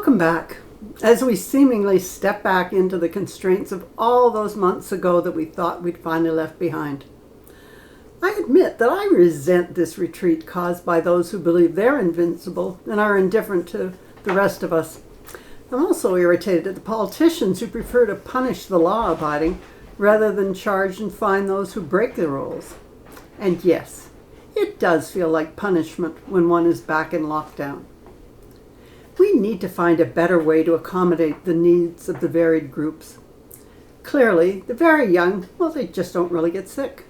Welcome back, as we seemingly step back into the constraints of all those months ago that we thought we'd finally left behind. I admit that I resent this retreat caused by those who believe they're invincible and are indifferent to the rest of us. I'm also irritated at the politicians who prefer to punish the law-abiding rather than charge and fine those who break the rules. And yes, it does feel like punishment when one is back in lockdown. We need to find a better way to accommodate the needs of the varied groups. Clearly, the very young, they just don't really get sick.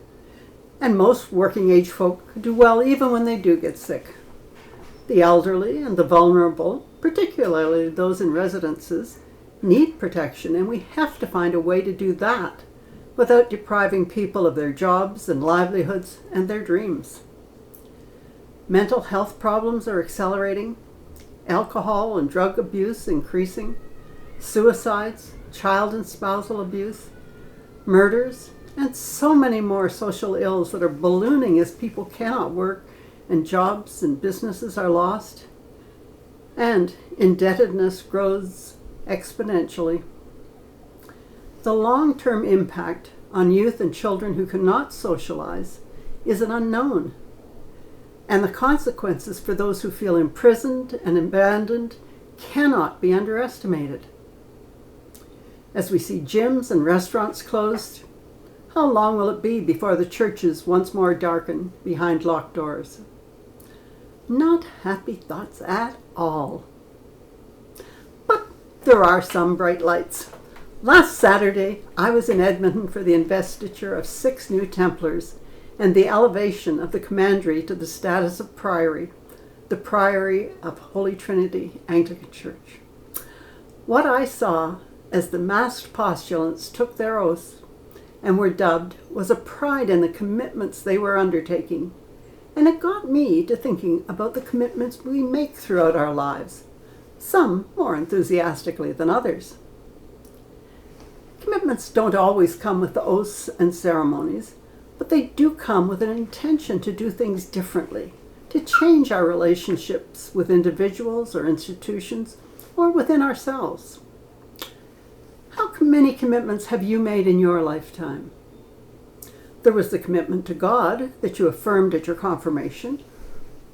And most working age folk do well even when they do get sick. The elderly and the vulnerable, particularly those in residences, need protection, and we have to find a way to do that without depriving people of their jobs and livelihoods and their dreams. Mental health problems are accelerating. Alcohol and drug abuse increasing, suicides, child and spousal abuse, murders, and so many more social ills that are ballooning as people cannot work and jobs and businesses are lost, and indebtedness grows exponentially. The long-term impact on youth and children who cannot socialize is an unknown. And the consequences for those who feel imprisoned and abandoned cannot be underestimated. As we see gyms and restaurants closed, how long will it be before the churches once more darken behind locked doors? Not happy thoughts at all. But there are some bright lights. Last Saturday, I was in Edmonton for the investiture of 6 new Templars and the elevation of the commandery to the status of priory, the Priory of Holy Trinity Anglican Church. What I saw as the masked postulants took their oaths and were dubbed was a pride in the commitments they were undertaking, and it got me to thinking about the commitments we make throughout our lives, some more enthusiastically than others. Commitments don't always come with the oaths and ceremonies, but they do come with an intention to do things differently, to change our relationships with individuals or institutions, or within ourselves. How many commitments have you made in your lifetime? There was the commitment to God that you affirmed at your confirmation,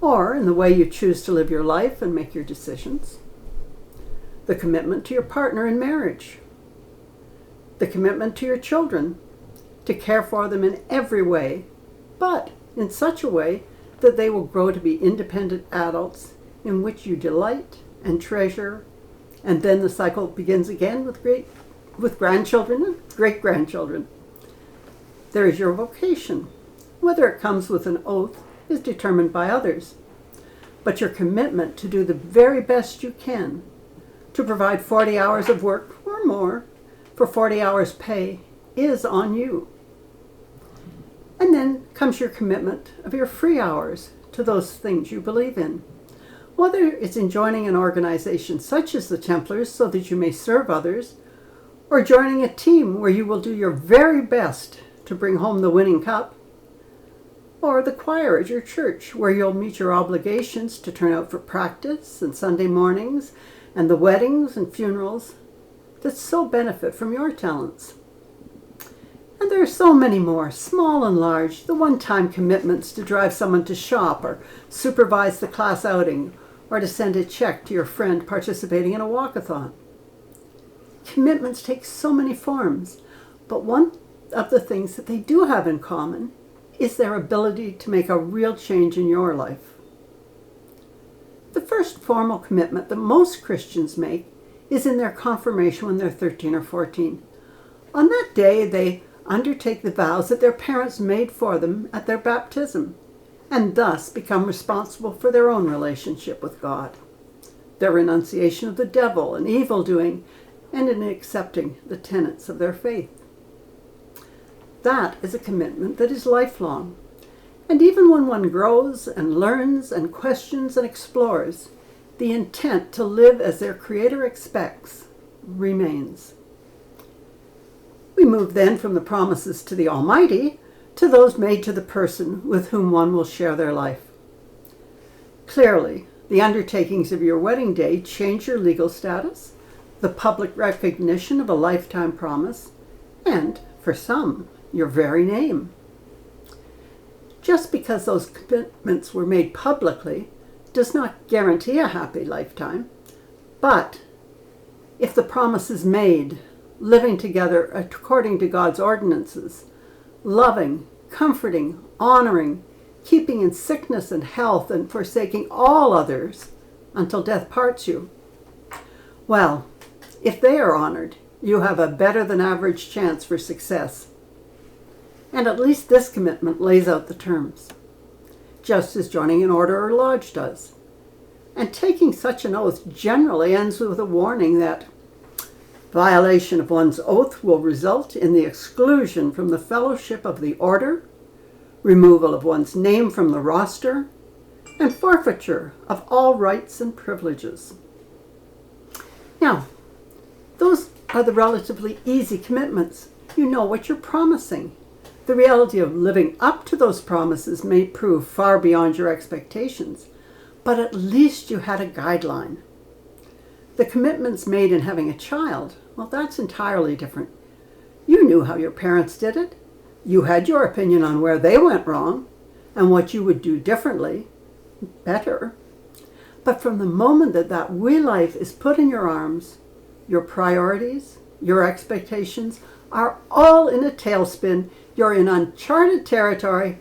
or in the way you choose to live your life and make your decisions. The commitment to your partner in marriage. The commitment to your children, to care for them in every way, but in such a way that they will grow to be independent adults in which you delight and treasure, and then the cycle begins again with grandchildren and great-grandchildren. There is your vocation. Whether it comes with an oath is determined by others, but your commitment to do the very best you can, to provide 40 hours of work or more for 40 hours pay, is on you. And then comes your commitment of your free hours to those things you believe in. Whether it's in joining an organization such as the Templars so that you may serve others, or joining a team where you will do your very best to bring home the winning cup, or the choir at your church where you'll meet your obligations to turn out for practice and Sunday mornings and the weddings and funerals that so benefit from your talents. And there are so many more, small and large, the one-time commitments to drive someone to shop or supervise the class outing or to send a check to your friend participating in a walkathon. Commitments take so many forms, but one of the things that they do have in common is their ability to make a real change in your life. The first formal commitment that most Christians make is in their confirmation when they're 13 or 14. On that day, they undertake the vows that their parents made for them at their baptism, and thus become responsible for their own relationship with God, their renunciation of the devil and evil-doing, and in accepting the tenets of their faith. That is a commitment that is lifelong, and even when one grows and learns and questions and explores, the intent to live as their Creator expects remains. We move then from the promises to the Almighty to those made to the person with whom one will share their life. Clearly, The undertakings of your wedding day change your legal status, the public recognition of a lifetime promise, and, for some, your very name. Just because those commitments were made publicly does not guarantee a happy lifetime, but if the promise is made, living together according to God's ordinances, loving, comforting, honoring, keeping in sickness and health, and forsaking all others until death parts you, well, if they are honored, you have a better than average chance for success. And at least this commitment lays out the terms, just as joining an order or lodge does. And taking such an oath generally ends with a warning that violation of one's oath will result in the exclusion from the fellowship of the order, removal of one's name from the roster, and forfeiture of all rights and privileges. Now, those are the relatively easy commitments. You know what you're promising. The reality of living up to those promises may prove far beyond your expectations, but at least you had a guideline. The commitments made in having a child, well, that's entirely different. You knew how your parents did it. You had your opinion on where they went wrong and what you would do differently, better. But from the moment that wee life is put in your arms, your priorities, your expectations are all in a tailspin. You're in uncharted territory,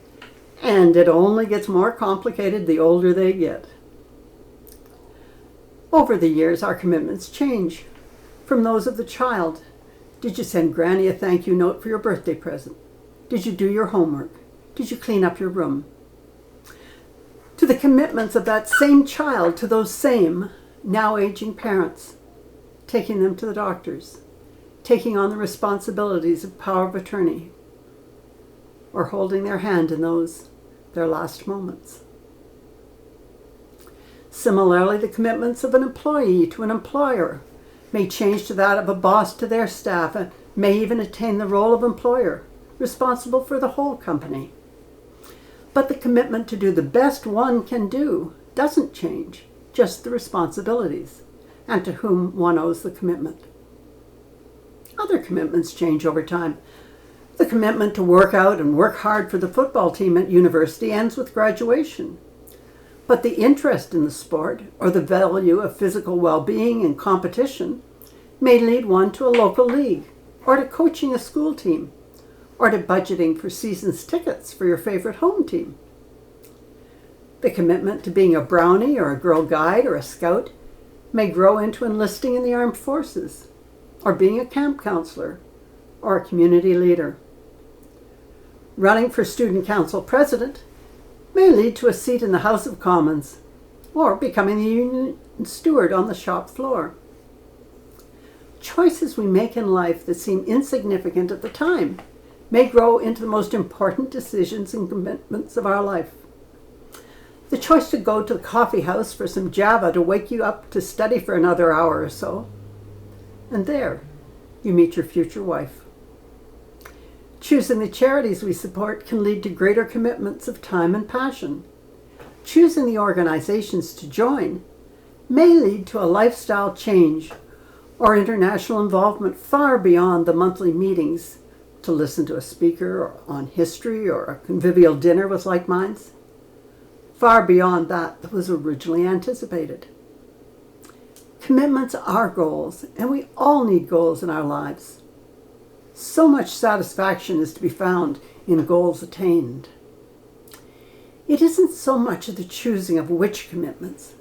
and it only gets more complicated the older they get. Over the years, our commitments change. From those of the child, did you send Granny a thank you note for your birthday present? Did you do your homework? Did you clean up your room? To the commitments of that same child to those same, now aging parents, taking them to the doctors, taking on the responsibilities of power of attorney, or holding their hand in their last moments. Similarly, the commitments of an employee to an employer may change to that of a boss to their staff, and may even attain the role of employer, responsible for the whole company. But the commitment to do the best one can do doesn't change, just the responsibilities, and to whom one owes the commitment. Other commitments change over time. The commitment to work out and work hard for the football team at university ends with graduation. But the interest in the sport, or the value of physical well-being and competition, may lead one to a local league, or to coaching a school team, or to budgeting for season's tickets for your favorite home team. The commitment to being a brownie or a Girl Guide or a scout may grow into enlisting in the armed forces, or being a camp counselor, or a community leader. Running for student council president may lead to a seat in the House of Commons, or becoming the union steward on the shop floor. Choices we make in life that seem insignificant at the time may grow into the most important decisions and commitments of our life. The choice to go to the coffee house for some Java to wake you up to study for another hour or so. And there, you meet your future wife. Choosing the charities we support can lead to greater commitments of time and passion. Choosing the organizations to join may lead to a lifestyle change or international involvement far beyond the monthly meetings to listen to a speaker on history or a convivial dinner with like minds. Far beyond that was originally anticipated. Commitments are goals, and we all need goals in our lives. So much satisfaction is to be found in goals attained. It isn't so much the choosing of which commitments.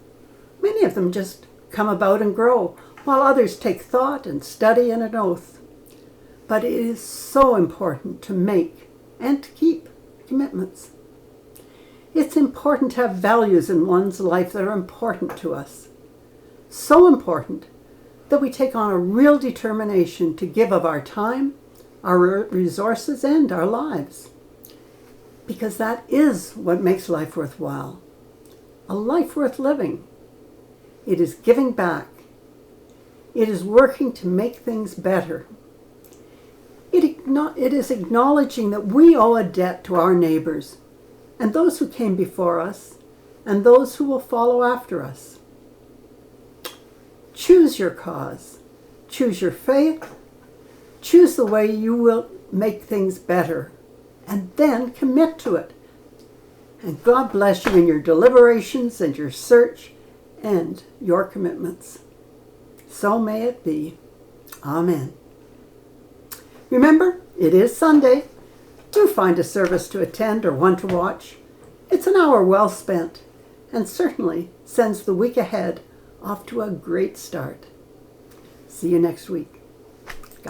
Many of them just come about and grow, while others take thought and study and an oath. But it is so important to make and to keep commitments. It's important to have values in one's life that are important to us. So important that we take on a real determination to give of our time, our resources, and our lives. Because that is what makes life worthwhile. A life worth living. It is giving back. It is working to make things better. It is acknowledging that we owe a debt to our neighbors and those who came before us, and those who will follow after us. Choose your cause. Choose your faith. Choose the way you will make things better, and then commit to it. And God bless you in your deliberations and your search and your commitments. So may it be. Amen. Remember, it is Sunday. Do find a service to attend or one to watch. It's an hour well spent, and certainly sends the week ahead off to a great start. See you next week.